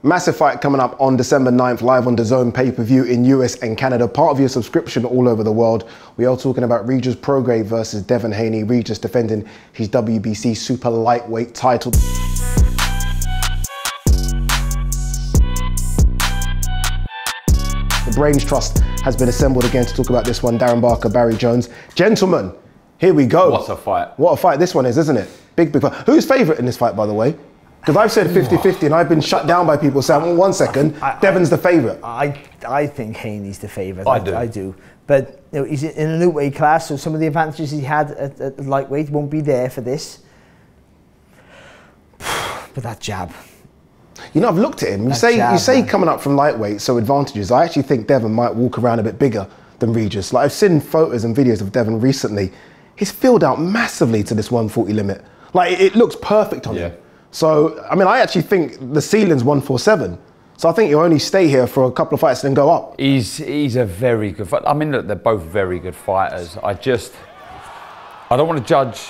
Massive fight coming up on December 9th, live on DAZN pay-per-view in US and Canada, part of your subscription all over the world. We are talking about Regis Prograis versus Devin Haney. Regis defending his WBC super lightweight title. The Brains Trust has been assembled again to talk about this one. Darren Barker, Barry Jones. Gentlemen, here we go. What a fight. What a fight this one is, isn't it? Big fight. Who's favourite in this fight, by the way? Because I've said 50-50 and I've been shut down by people saying, well, 1 second, Devin's the favourite. I think Haney's the favourite. I do. But you know, he's in a new weight class, so some of the advantages he had at lightweight won't be there for this. But that jab. You know, I've looked at him. You say coming up from lightweight, so advantages. I actually think Devin might walk around a bit bigger than Regis. Like, I've seen photos and videos of Devin recently. He's filled out massively to this 140 limit. Like, it looks perfect on him. So, I mean, I actually think the ceiling's 147. So I think he'll only stay here for a couple of fights and then go up. He's a very good fighter. I mean, look, they're both very good fighters. I don't want to judge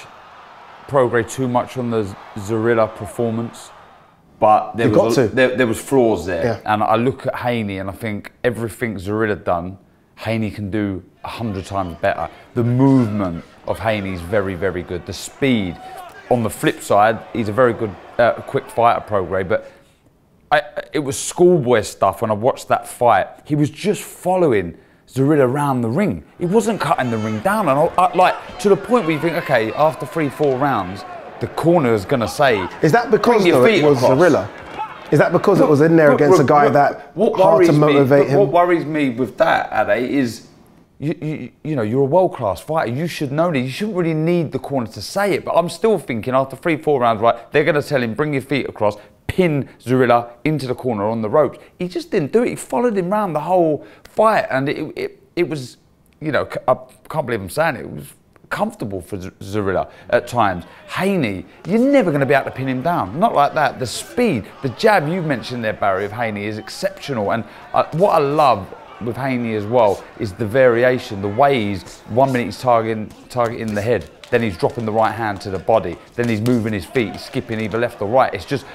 Prograis too much on the Zorilla performance, but there was flaws there. Yeah. And I look at Haney and I think everything Zorilla done, Haney can do 100 times better. The movement of Haney is very, very good. The speed. On the flip side, he's a very good, quick fighter, Prograis, but it was schoolboy stuff when I watched that fight. He was just following Zorilla around the ring. He wasn't cutting the ring down. And like, to the point where you think, okay, after 3-4 rounds, the corner is going to say, is that because it was Zorilla? Is that because it was in there against a guy that hard to motivate him? What worries me with that, Ade, is you know, you're a world-class fighter. You should know that. You shouldn't really need the corner to say it. But I'm still thinking after 3-4 rounds, right, they're going to tell him, bring your feet across, pin Zorilla into the corner on the ropes. He just didn't do it. He followed him around the whole fight. And it was, you know, I can't believe I'm saying it. It was comfortable for Zorilla at times. Haney, you're never going to be able to pin him down. Not like that. The speed, the jab you mentioned there, Barry, of Haney is exceptional. And what I love with Haney as well is the variation, the way he's 1 minute he's targeting the head, then he's dropping the right hand to the body, then he's moving his feet, he's skipping either left or right. It's just,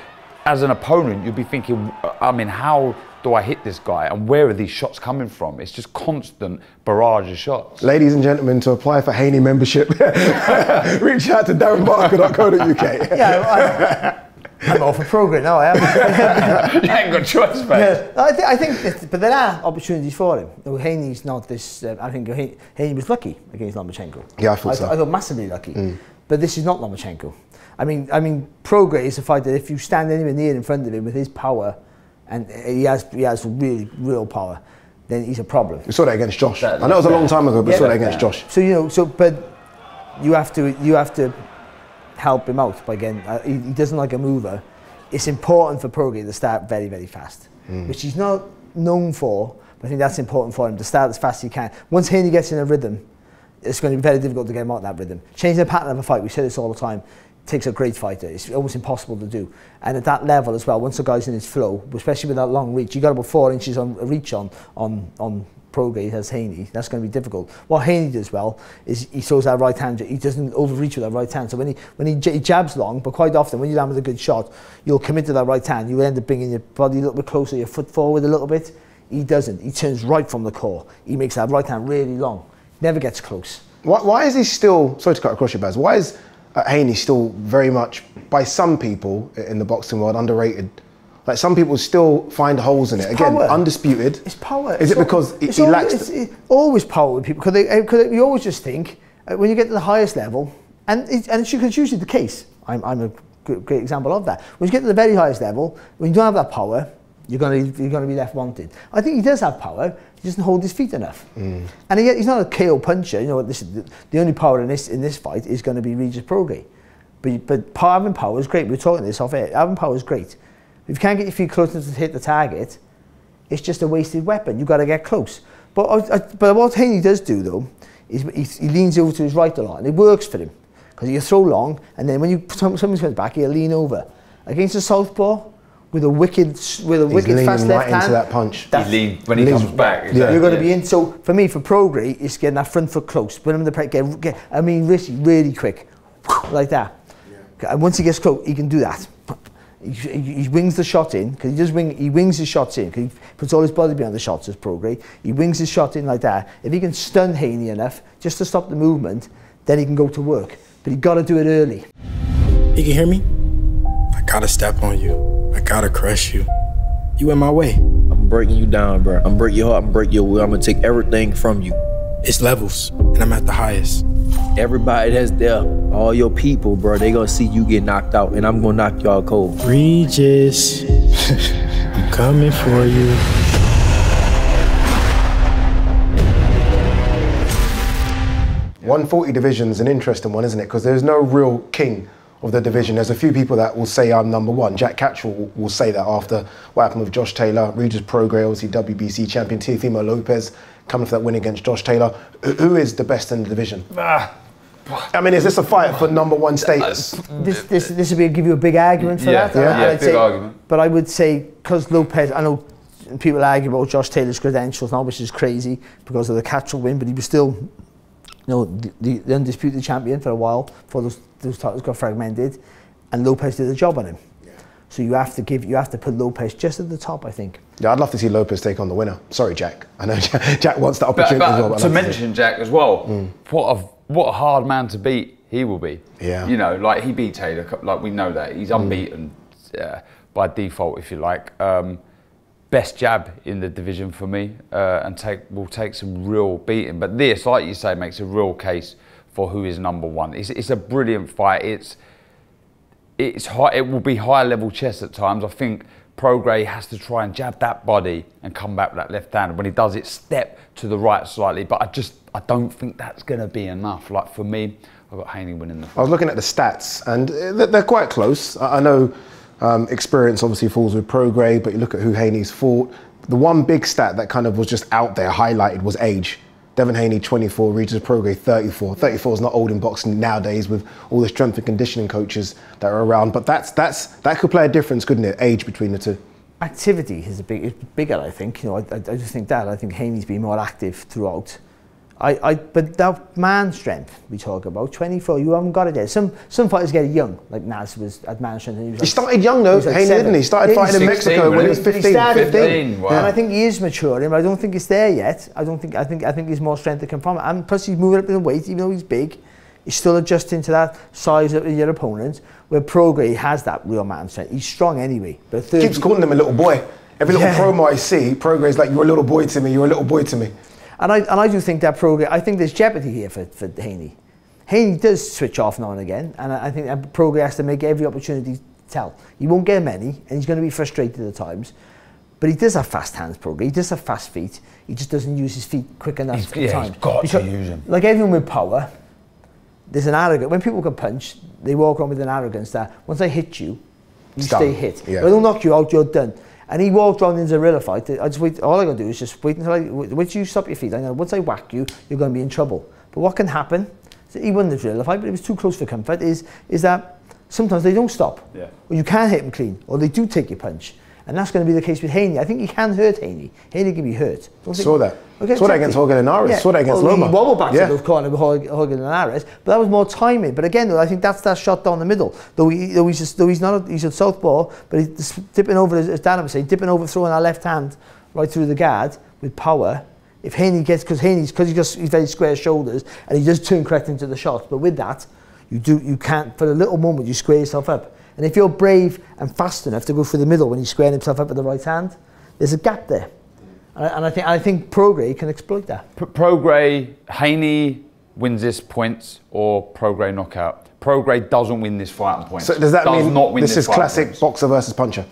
as an opponent, you'd be thinking, I mean, how do I hit this guy and where are these shots coming from? It's just constant barrage of shots. Ladies and gentlemen, to apply for Haney membership, reach out to darrenbarker.co.uk. Yeah, I'm all for Prograis now, I am. You ain't got a choice, mate. Yeah, I think, but there are opportunities for him. Though Haney's not this, I think Haney was lucky against Lomachenko. Yeah, I thought so. I thought massively lucky. But this is not Lomachenko. I mean, Prograis is a fighter that if you stand anywhere near in front of him with his power, and he has really real power, then he's a problem. We saw that against Josh. I know it was a long time ago, but we saw that against Josh. So, you know, but you have to help him out by getting, he doesn't like a mover. It's important for Prograis to start very, very fast, which he's not known for, but I think that's important for him to start as fast as he can. Once Haney gets in a rhythm, it's going to be very difficult to get him out of that rhythm. Changing the pattern of a fight, we say this all the time, takes a great fighter. It's almost impossible to do. And at that level as well, once the guy's in his flow, especially with that long reach, you got about 4 inches on reach on Prograis as Haney. That's going to be difficult. What Haney does well is he throws that right hand. He doesn't overreach with that right hand. So when he jabs long, but quite often when you land with a good shot, you'll commit to that right hand. You end up bringing your body a little bit closer, your foot forward a little bit. He doesn't. He turns right from the core. He makes that right hand really long. Never gets close. Why is he still? Sorry to cut across you, Baz. Why is Haney still very much, by some people in the boxing world, underrated? Like, some people still find holes in it. Again, undisputed. It's power. Is it because he lacks? It's always power with people, because we always just think when you get to the highest level, and it's usually the case. I'm a great example of that. When you get to the very highest level, when you don't have that power, you're going to be left wanted. I think he does have power. He doesn't hold his feet enough, and he's not a KO puncher. You know, the only power in this fight is going to be Regis Prograis. But having power is great. We were talking this off air. Having power is great. If you can't get your feet close enough to hit the target, it's just a wasted weapon. You've got to get close. But what Haney does do, though, is he leans over to his right a lot, and it works for him. Because he'll throw long, and then when somebody comes back, he'll lean over. Against a southpaw, with a wicked fast left hand. Into that punch. When he comes back. Exactly. You're going to be in. So for me, for Prograis, it's getting that front foot close. Put him in the press. Really quick, like that. Yeah. And once he gets close, he can do that. He wings the shot in, because he wings his shots in, because he puts all his body behind the shots as Prograis. He wings his shot in like that. If he can stun Haney enough, just to stop the movement, then he can go to work. But he got to do it early. You can hear me? I gotta step on you. I gotta crush you. You in my way. I'm breaking you down, bro. I'm breaking your heart, I'm breaking your will. I'm gonna take everything from you. It's levels, and I'm at the highest. Everybody that's there, all your people, bro, they gonna see you get knocked out, and I'm gonna knock y'all cold. Regis, I'm coming for you. Yeah. 140 division's an interesting one, isn't it? Because there's no real king of the division. There's a few people that will say I'm number one. Jack Catchell will say that after what happened with Josh Taylor. Regis Prograis, obviously WBC champion. Teofimo Lopez coming for that win against Josh Taylor. Who is the best in the division? I mean, is this a fight for number one status? This would give you a big argument for that. Yeah, big argument. But I would say, because Lopez, I know people argue about Josh Taylor's credentials now, which is crazy because of the Catchell win, but he was still, you know, the undisputed champion for a while before those titles got fragmented, and Lopez did a job on him. So you have to put Lopez just at the top, I think. Yeah, I'd love to see Lopez take on the winner. Sorry, Jack. I know Jack wants that opportunity as well. But to mention Jack as well, what a hard man to beat he will be. Yeah. You know, like he beat Taylor, like we know that. He's unbeaten by default, if you like. Best jab in the division for me, and will take some real beating. But this, like you say, makes a real case for who is number one. It's a brilliant fight. It's high, it will be high level chess at times. I think Prograis has to try and jab that body and come back with that left hand. When he does it, step to the right slightly. But I don't think that's going to be enough. Like for me, I've got Haney winning the fight. I was looking at the stats, and they're quite close. I know experience obviously falls with Prograis, but you look at who Haney's fought. The one big stat that kind of was just out there, highlighted, was age. Devin Haney, 24, Regis Prograis, 34. 34 is not old in boxing nowadays with all the strength and conditioning coaches that are around. But that could play a difference, couldn't it? Age between the two. Activity is bigger, I think. You know, I just think that. I think Haney's been more active throughout. But that man strength we talk about, 24, you haven't got it yet. Some fighters get it young, like Naz was at man strength. He started young though, Haney, didn't he? He started fighting in Mexico when he was 15. He started 15. Wow. And I think he is maturing, but I don't think it's there yet. I think there's more strength to come from it. And plus he's moving up in the weight, even though he's big. He's still adjusting to that size of your opponent, where Prograis has that real man strength. He's strong anyway. But keeps calling him a little boy. Every little promo I see, Prograis like, you're a little boy to me, you're a little boy to me. And I do think that Prograis, I think there's jeopardy here for Haney. Haney does switch off now and again, and I think that Prograis has to make every opportunity to tell. He won't get many, and he's going to be frustrated at times. But he does have fast hands, Prograis. He does have fast feet. He just doesn't use his feet quick enough at times. He's got to use them. Like everyone with power, there's an arrogance. When people can punch, they walk around with an arrogance that once I hit you, you stay hit. Yeah. If I don't knock you out, you're done. And he walked around in the Zarilla fight. I just wait. All I gotta do is just wait until once you stop your feet. I know once I whack you, you're gonna be in trouble. But what can happen? So he won the Zarilla fight, but it was too close for comfort. Is that sometimes they don't stop, or you can't hit them clean, or they do take your punch, and that's going to be the case with Haney. I think he can hurt Haney. Haney can be hurt. Saw that. Okay, saw that against Hogan and Ares. Saw that against Loma. He wobbled back to the corner with Hogan and Ares, but that was more timing. But again, though, I think that's that shot down the middle. Though he's a southpaw, but he's dipping over, as Dan was saying, dipping over, throwing that left hand right through the guard with power. If Haney gets, because he's very square shoulders, and he does turn correct into the shot. But with that, you can't, for a little moment, you square yourself up. And if you're brave and fast enough to go through the middle when he's squaring himself up with the right hand, there's a gap there. And I think Prograis can exploit that. Prograis, Haney wins this points or Prograis knockout. Prograis doesn't win this fight on points. So does that mean this is classic boxer versus puncher?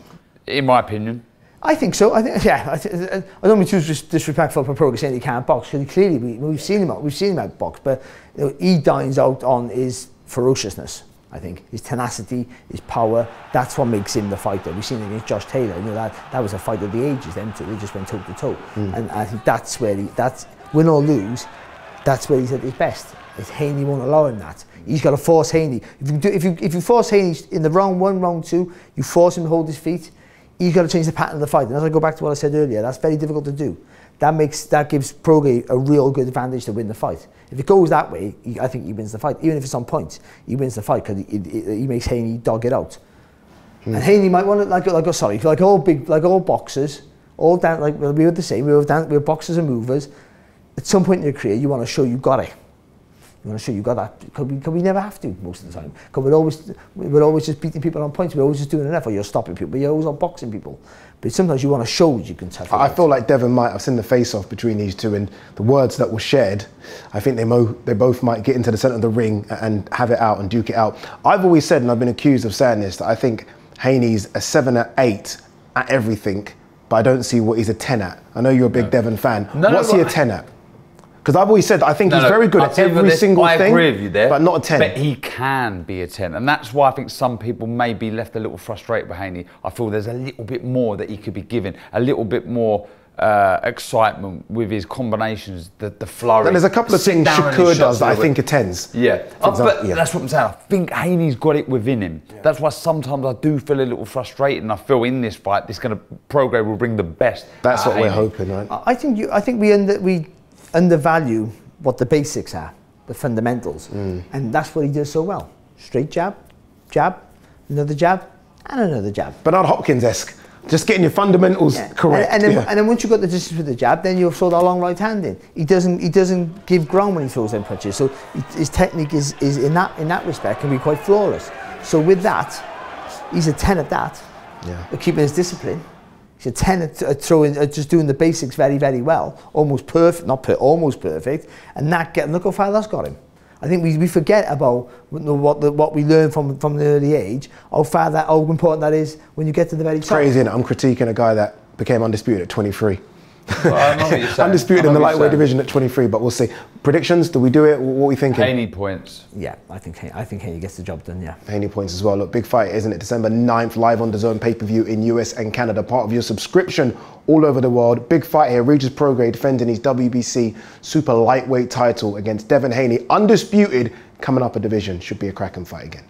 In my opinion. I think so. I don't mean to be disrespectful for Prograis saying he can't box, because clearly we've seen him out box, but you know, he dines out on his ferociousness. I think his tenacity, his power, that's what makes him the fighter. We've seen it against Josh Taylor. You know, that was a fight of the ages. Them two, they just went toe to toe. And I think that's where that's win or lose, that's where he's at his best. Haney won't allow him that. He's got to force Haney. If you force Haney in the round one, round two, you force him to hold his feet, he's got to change the pattern of the fight. And as I go back to what I said earlier, that's very difficult to do. That gives Prograis a real good advantage to win the fight. If it goes that way, I think he wins the fight. Even if it's on points, he wins the fight because he makes Haney dog it out. And Haney might want to, like all boxers, all down, like we were the same, we were boxers and movers. At some point in your career, you want to show you got it. You want to show you got that. Because we never have to most of the time. Because we're always just beating people on points. We're always just doing enough, or you're stopping people. You're always unboxing people. But sometimes you want to show you can touch. I feel like Devin might have seen the face-off between these two, and the words that were shared, I think they both might get into the centre of the ring and have it out and duke it out. I've always said, and I've been accused of saying this, that I think Haney's a 7 or 8 at everything, but I don't see what he's a 10 at. I know you're a big Devin fan. What's he a 10 at? Because I've always said I think he's very good at every single thing. I agree with you there, but not a 10. But he can be a 10, and that's why I think some people may be left a little frustrated with Haney. I feel there's a little bit more that he could be given, a little bit more excitement with his combinations, the flurry. And there's a couple of things Shakur does that I think are 10s. Yeah, but that's what I'm saying. I think Haney's got it within him. Yeah. That's why sometimes I do feel a little frustrated, and I feel in this fight, Prograis will bring the best. That's what we're hoping, right? I think we undervalue what the basics are, the fundamentals, and that's what he does so well. Straight jab, another jab, and another jab. Bernard Hopkins-esque, just getting your fundamentals correct. And then once you've got the distance with the jab, then you'll throw that long right hand in. He doesn't give ground when he throws them punches, so his technique is in that respect can be quite flawless. So with that, he's a 10 at that. Yeah. But keeping his discipline. He's a 10 at throwing, just doing the basics very, very well, almost perfect, almost perfect, and look how far that's got him. I think we forget about what we learn from the early age, how important that is when you get to the very top. Crazy, isn't it? I'm critiquing a guy that became undisputed at 23. Well, I know what you're saying. Undisputed in the lightweight division at 23, but we'll see. Predictions? Do we do it? What are we thinking? Haney points. Yeah, I think Haney gets the job done. Yeah. Haney points as well. Look, big fight, isn't it? December 9th, live on DAZN pay-per-view in US and Canada. Part of your subscription all over the world. Big fight here. Regis Prograis defending his WBC super lightweight title against Devin Haney, undisputed, coming up a division. Should be a cracking fight again.